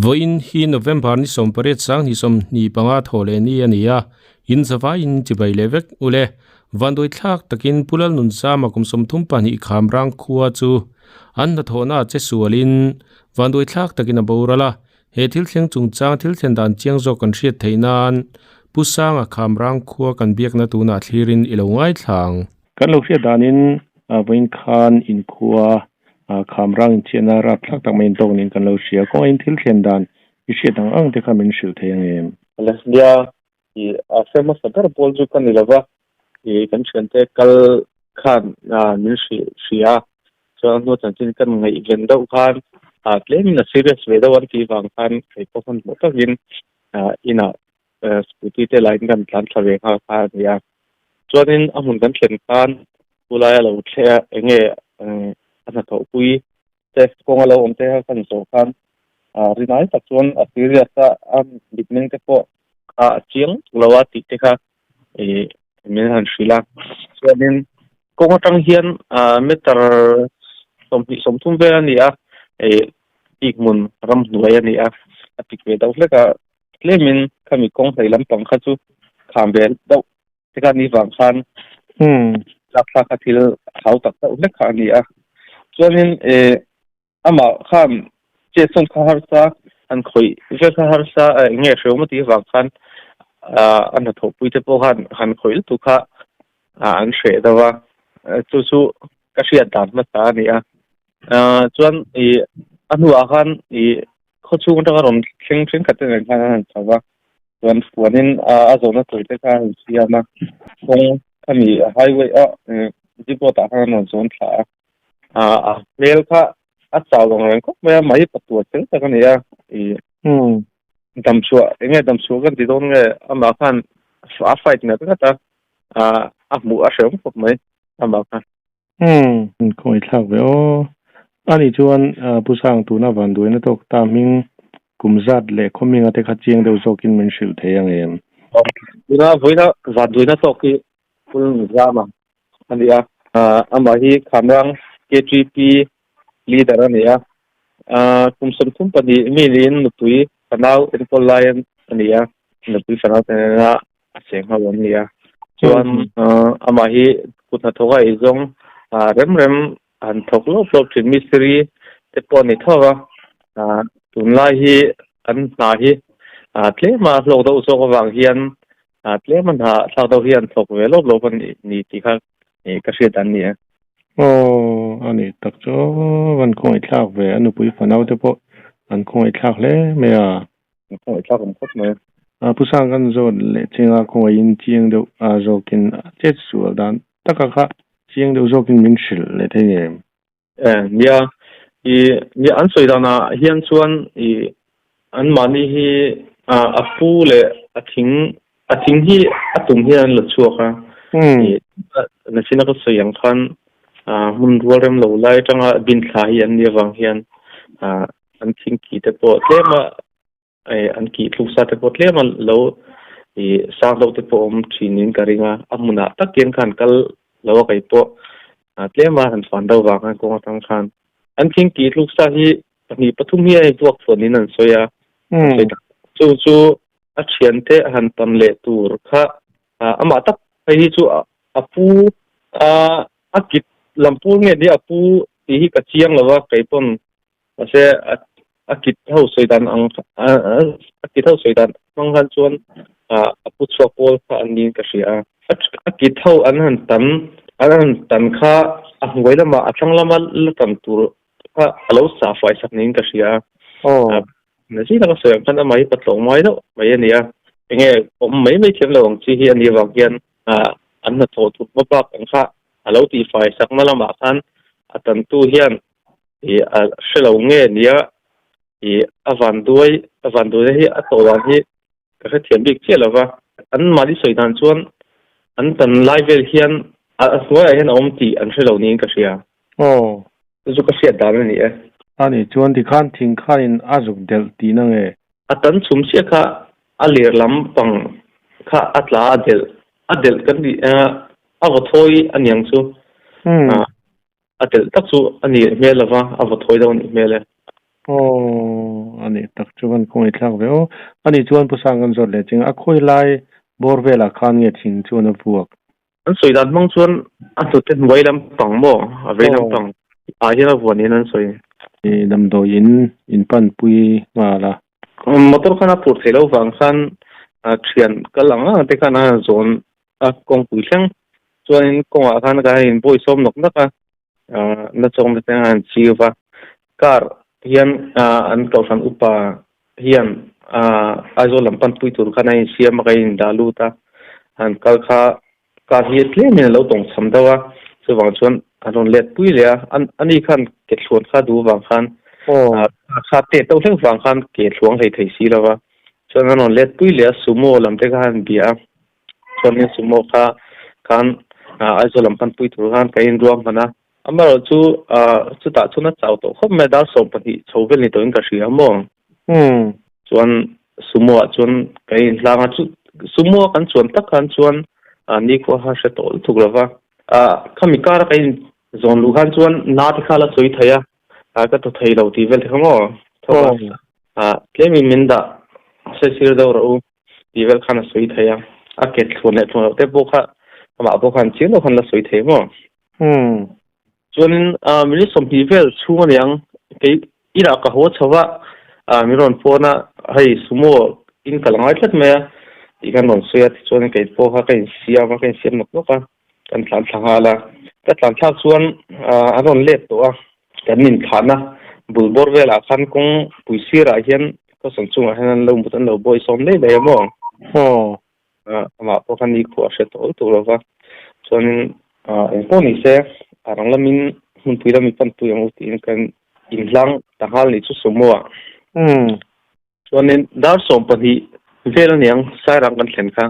Voin hi November ni som paret sang ni som ni panga thole ni ania in zawa in chibai levek ule vandoi thak takin pulal nun sa makum som thum pani khamrang khuwa chu an na thona che sualin vandoi thak takin aborala he thil thleng chungchang thil thlen dan chiang zo kan hriat theinan pusanga khamrang khuwa kan biak na tuna thlirin ilongai thlang kan lo hriat danin voin khan in khuwa khamrang in chena ra thlak tak main tong nin kan lo hria ko in thil thlen dan i hriat ang ang te kha min hril thei angem Alasdia i afema sadar bolju kan ilawa i kan chente kal khan min shia so no chanchin kan ngai genda ukhan claim in a serious way the one ki wang khan kai pokon motakin ina scooty te line kan plan thave kha ya chuanin amun kan thlen khan ulaya lo thea enge ana to pui te kongalo omte kan so khan rinai tak chuan a serious a bitning te po chiang lawa ti te kha min han shrila chuanin kongotang hian meter som thum ve ani a ikmun ram nuai ani a apik ve dau hleka klemin khami kong thai lampang kha chu khambel dau te ka ni wang khan lakha ka thil hau tak dau hleka ani a chuanin ama khan che som kha har sa an khoi je kha har sa nge shoma ti wang khan an tho pui te po han khoi tu kha an she dawa chu ka hriat dan ma ta ni a chuan anua khan kho chung ta rom thleng khat te khan chawa chuan fuanin a zona toite kha siama kong khami highway jipo ta han non zon thla mel kha a chaw long reng ko mai patu cheng ta kan ya damchua kan ti don nge ama khan a fight na ta a mu a shem ko mai ama khan khoi thak ve o ani chuan pusang tu na van duina tok ta ming kumzat le khominga te kha chiang deu zokin min hril thei angem ina voina van duina tok ki pul zama ania ama hi khamrang KGP leader ania kumsum thum pani milin nutui kanau Infol Lion ania nutui sanau tena aseng ha won nia chuan ama hi kutna thoga izong rem an thoklo flop thin mystery te poni thowa tunla hi an na hi tlema hlok do so wang hian tlema na thak do hian thok ve lo ban ni ti kha ka hriat an ni ani tak cho van khoi thak ve anu pui fanau te po an khoi thak le me khoi thak am khot me pusang kan zo le chinga khoi in chiang deu zokin chet sual dan taka kha chiang deu zokin min hril le thei nge ni an soidana hian chuan an mani hi apu le athing hi atum hian la chuaka na sina ko soyang khan mun rualrem lo lai tanga bin thla hi an ni wang hian an thing ki te po tlema an ki thlusa te po tlema lo sang lo te po thinin karinga amuna takin khan kal lo kai po tlema han fan do wang ko tang khan an thing ki thlusa hi ni pathum hi ai buak fonin an soya chu a thian te han tam le tur kha ama tak hi chu apu akit lampur nge dia apu ti hi ka chiang lawa kaipon ase akit ho soidan ang akit ho soidan manghan chuan apu chopol kha anin ka ria akit ho an tan kha a ngoilama atlanglama latam tur kha alo sa fai saknin ka ria nasi la so kan mai patlong mai do mai ania enge mai them lawang chi hi ani wang hian an na tho tu ma ang kha alo ti fai sak malama khan atan tu hian a shelo nge nia avan duai hi atowa hi ka thiam bik chelawa an mali soidan chuan an tan live hian a suai hian ti an shelo ni ka sia chu ka sia dan ni ani chuan ti khan thing khan in azuk del ti na nge atan chum sia kha alir lampang kha atla adel kan ni avo thoi anyang chu atel tak chu ani melawa avo thoi dawn mele ani tak chuan kong itlak ve o ani chuan pusang kan zot le ching a khoi lai borvela khan nge thing chuan a buak an soi dan mong chuan a tu ten wailam pang mo a veilam pang a hian vuan in an soi damdo in pan pui ngala motor khana pur thelo wang khan thian kalanga te kana zon a kong pui thleng chuan kong a khan ka in boi som nok naka na chong te an chiwa kar hian an to san upa hian azo lampan pui tur khana in siam ka in daluta an kal kha ka hi tle ne lo tong sam dawa chuwang chuan anon let pui le ani khan ke thlon kha du wang khan kha te to thleng wang khan ke thluang thei thei si lawa chuan anon let pui le sumo lam te khan bia chuan ni sumo kha khan azo lampan pui tur khan ka in ruam mana amaro chu ta chuna chau to khop me dar som pati chhovel ni to in ka hria mo chuan sumo chuan ka in hlanga chu sumo kan chuan tak khan chuan ni ko ha se tol thugrawa khami kar ka in zon lu khan chuan na ti khala choi thaya ka to thei lo ti vel thamo thowa tlemi minda se sir do ro ti vel khana soi thaya a ke thone thone te bo kha ama bo khan chin lo khan la soi thei mo chuan mini som pi vel chunga liang ke ira ka ho chawa miron phona hei sumo in kalangai tlat me ikan non suya chuan ke po kha kai siam nok nok kan thlan thangala ka thlan thak chuan anon let to kan min thana bulbor vela khan kong puisira hian ko sang chunga hanan lo mutan lo boy som nei le mo ama po khan ni ko se to lova chuan en poni se aranglamin hun puila mi pan tu yang utin kan inlang tahal ni chu sumowa chuan dar som pani vel niang sarang kan thlen kha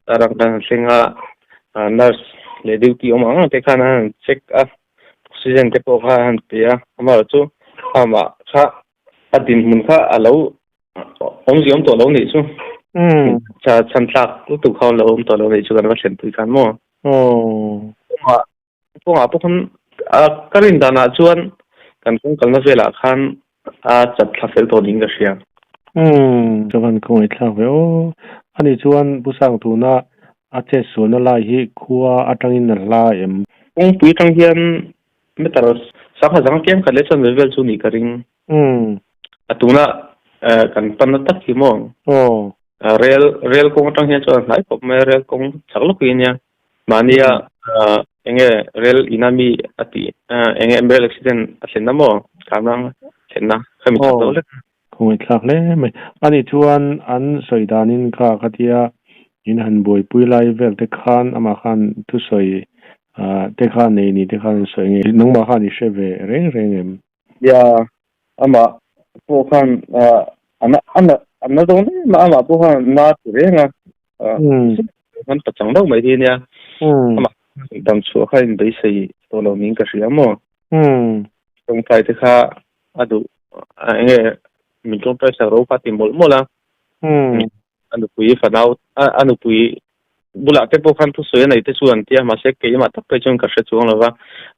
sarang kan thlenga nurse le duty omang te khana check up oxygen te po kha han pia ama chu ama kha adin mun kha alo om to lo ni chu cha chan thak tu khaw lo om to lo ni chu kan va thlen pui kan mo po khan karin dana chuan kan kong kalna vela khan chat thafel to ding ka hria chuan kong itlak ve o ani chuan pusang tuna a che suna lai hi khuwa atangin na la em kong pui tang hian metaros sakha jang kem khale chan level chu ni karing atuna kan pan tak hi mo rel kong tang hian chuan lai pop me rel kong chaklo kinya mania enge rel inami ati enge embel accident asen namo kamrang chenna khami to le kong itlak le mai ani chuan an soidanin kha khatia in han boi pui lai vel te khan ama khan tu soi te khan nei ni te khan soi nge nong ma khan ni sheve reng em ya ama po khan ana dong ne ma ama po khan na tu renga man pachang dong mai hi nia ama dam chu kha in dei sei to lo min ka hria mo tong tai te kha adu enge min tong tai sa ro pa ti mol mola anu pui fanau anu pui bula te po khan tu soya nei te chuan tia ma se ke ma tak pe chung ka hre chuang lawa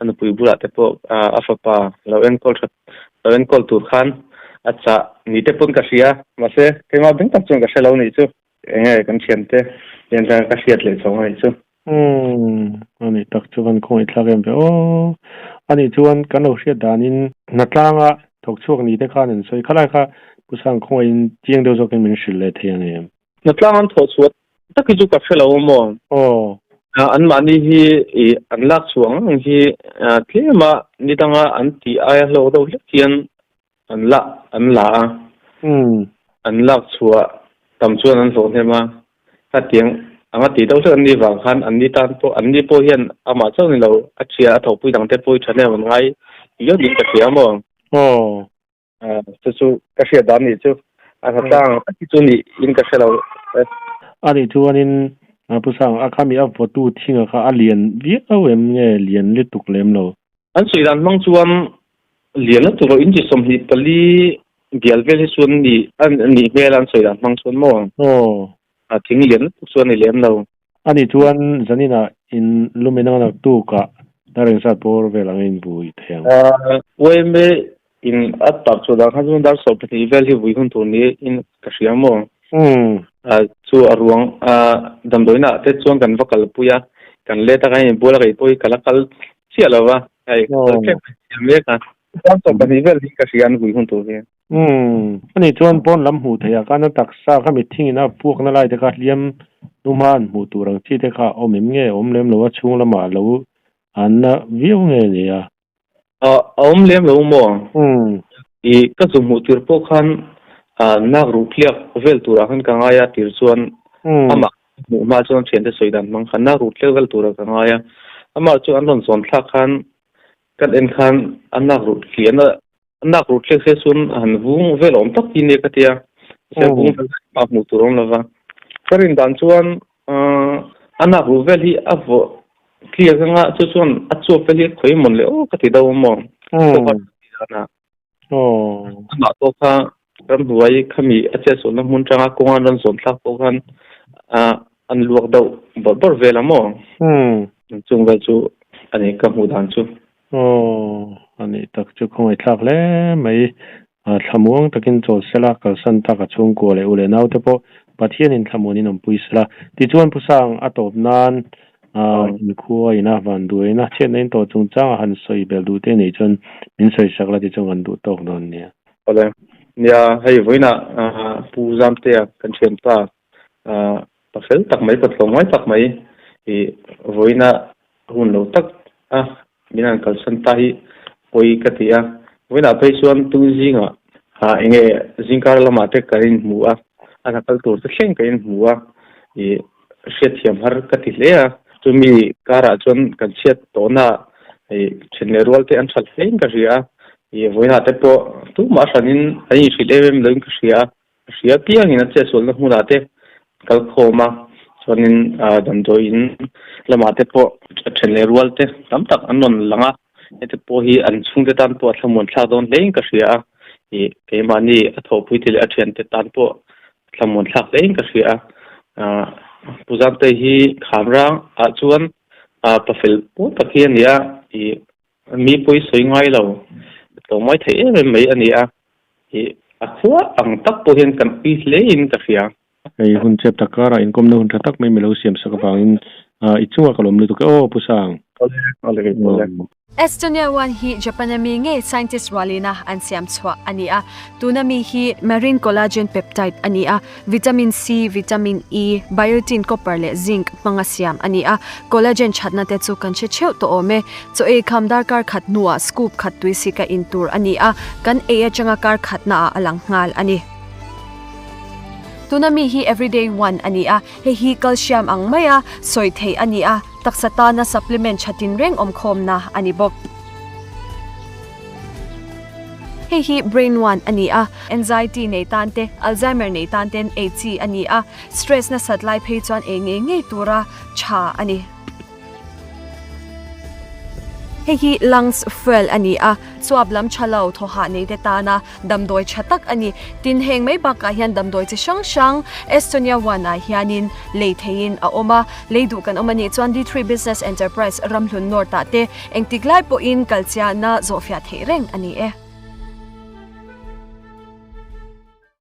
anu pui bula te po afapa lo en kol tur khan acha ni te pun ka hria ma se ke ma beng tak chung ka hre lo nei chu enge kan thiam te yen ra ka hriat le chong nei chu ani tak chuan kong itlak em ve o ani chuan kan lo hriat danin na tlanga thok chuak ni te khan an soi khalai kha pusang kong in chiang do zokin min shil le thiang em na tlang an tho chuat taki chu ka hre lo mo an mani hi an lak chuang hi tlema nitanga an ti aya lo do hian an la an lak chua tam chuan an lo hema ka tiang anga ti do chuan ni wang khan an ni po hian ama chau ni lo a chia tho pui dang te pui thane man ngai yo din ka tia mo chu ka hria dan ni chu a tang ki chu ni in ka hre lo ani chuanin pusang akhami a photo thinga kha alien vi awem nge lian le tuklem lo an suidan mang chuan lian la turo in ji som hi pali bial vel hi chuan ni an ni mel an suidan mang chuan mo a thing lian tu chuan ni lem lo ani chuan zanina in lumena na tu ka dareng sat por velangin bui thiang weme in at tak chu da khan jun dar so pati vel hi vui hun tur ni in kashiamo chu arwang damdoina te chuan kan vakal puya kan le ta kai bola kai poi kalakal chialawa ai me ka tan so pati vel hi kashian vui hun tur he ani chuan pon lam hu thaya kana taksa kha mi thingina puak na lai te ka hliam numan mu turang chi te kha omim nge omlem lo chung lama lo an viu nge ni ya omlem lo mo I ka zum mu tir po khan na ru kliak vel tura khan ka ngaya tir chuan ama mu ma chuan chen te soidan mang khan na ru kliak vel tura ka ngaya ama chu an ron zon thla khan kan en khan an na ru kliana na ru kliak se sun han vung vel om tak tin ne ka tia se vung ma mu turon lova karin dan chuan ana ru vel hi avo kliak nga chu chuan a chu vel hi khoi mon le o ka ti da mo ma to kha ram huai khami ache so na mun tanga kongan ran som thak po khan an luak do bor vela mo chung va chu ani ka mu dan chu ani tak chu khoi thak le mai thamuang takin chol sela kal san ta ka chung ko le ule nau te po pathian in thamoni nam puisla ti chuan pusang atop nan in khuwa ina van duina chen nen to chung chang han soi bel du te nei chon min soi sakla ti chung an du tok non ne ole nia hei voina pu zam te kan chen ta pasel tak mai patlong mai tak mai I voina hun lo tak minan kal san ta hi koi katia voina pe chuan tu zinga enge zingkar lama te karin muwa ana kal tur te thleng kain muwa I hriathiam har kati hlea tumi kara chuan kan chiat tona chenle rual te an thal hleng ka ria I voina te po tu ma sanin ai thilem leng ka ria piang ina che sol na huna te kal khoma chuanin damdoin lama te po chenle rual te tam tak anon langa ete po hi an chung te tan po thamon thla don leng ka ria I ke mani atho pui til a thian te tan po thamon thla leng ka ria puzam te hi khamra chuan pafel po pathian ya I mi poi soi ngai lo to mai thei mai ania I akhwa ang tak po hian kan pi hle in ka ria ei hun chep takara in kom na hun tak mai melo siam sakapang in ichunga kalom lu to ka pusang Estonia one hi Japanami nge scientist walina an siam chwa ania tunami hi marine collagen peptide ania vitamin C vitamin E biotin copper le zinc manga siam ania collagen chatna te chu kan che cheu to ome cho e khamdar kar khat nuwa scoop khat tuisi ka intur ania kan e changa kar khatna alang ngal ani tunami hi everyday one ania hi calcium ang maya soi thei ania taksata na supplement chatin reng omkhom na ani bok hi brain one ania anxiety nei tante alzheimer nei tanten HC ania stress na satlai phei chuan nge tura cha ani hi lungs fuel ania chuablam chalo thoha nei te ta na damdoi chatak ani tin heng mai ba ka hian damdoi chi shang Estonia wana hianin leithein a oma leidu kan omani chuan D3 business enterprise ramhlun norta te engtiklai po in kalchia na zofia thereng ani